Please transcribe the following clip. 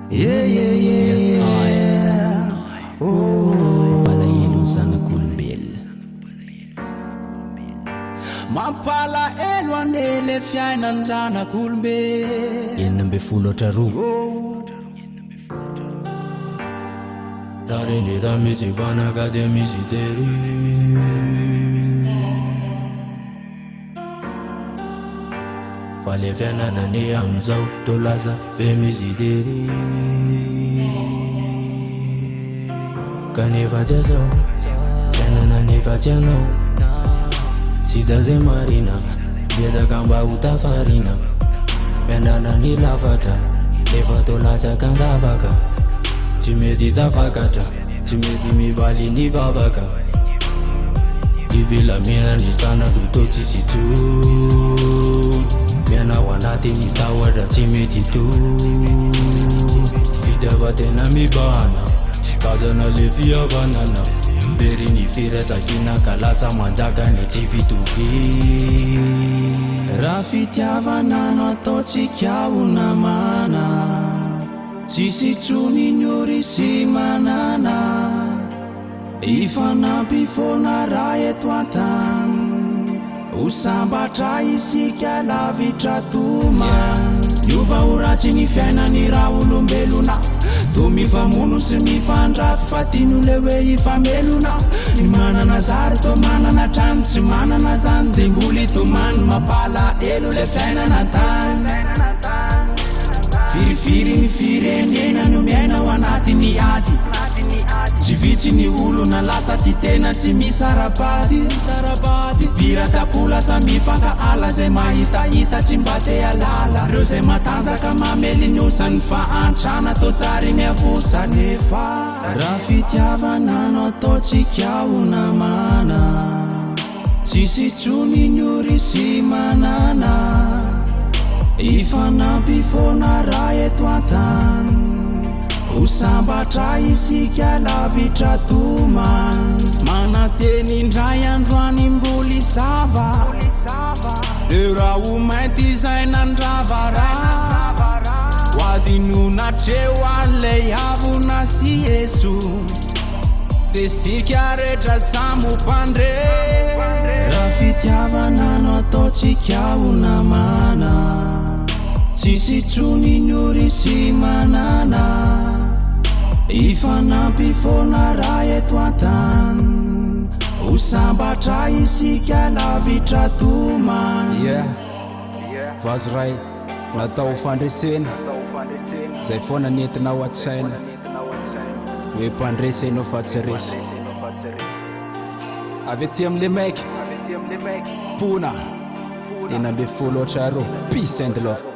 Yeah, yeah, yeah. Oh, Palailon zanak'olombel. Mampalaelo anele fiainan zanak'olombel. 12 Darindira misy banaka dia misy tery. Fa le fiainanany amizao tolaza be misy tery. Kanefa tsy azao fiainana nefa tsy anao. Tsy da zay marina betsaka mba ho tafarina. Fiainanany lafatra nefa tolatsaka andavaka. Tsy mety tafakatra, tsy mety mivaly ny vavaka. Ivelamena ny zanako to tsisy to. Miana ao anatiny tahotra tsy mety to. Fitiavan-tena mibahana, tazana le fihavanana. Very ny firaisan-kina ka lasa manjaka ny tsy fitohy. Raha fitiavana no ataontsika ho namana, tsisy tsony ny ory sy manana. Ifanampy foana raha eto an-tany, ho sambatra isika lavitra toma. Miova ho ratsy ny fiainany raha olombelona, to mifamono sy mifandrato fa tiano le hoe ifamelona. Ny manana zary to manana trano, tsy manana zany de mboly tomany. Mampalaelo le fiainana tany, firifiry ny firenena no miaina ao anatiny ady. Tsy vitsy ny olona lasa ty tena tsy misarapaty. Piratapo lasa mifankahala, zay mahitahita tsy mba te alala. Reo zay matanjaka mamely ny osany fa antrana to sary ny avosa nefa. Raha fitiavana no ataontsika ho namana, tsisy tsony ny ory sy manana. Ifanampy foana raha eto an-tany, ho sambatra isika lavitra toma. Manateny indray androany mboly sava, de raha ho mainty zay nandravara. Hoadinona treo an'lay havona sy Yesu, de sika rehetra samopandre. Raha fitiavana no ataontsika ho namana, tsisy tsony ny ory sy manana. Ifanampy foana raha eto an-tany, ho sambatra isika lavitra toma. Vazo ray natao fandresena, zay foana nentinao an-tsaina, hoe mpandresa ianao fa tsy resy. Avy aty am'le maiky pona 12 peace and love.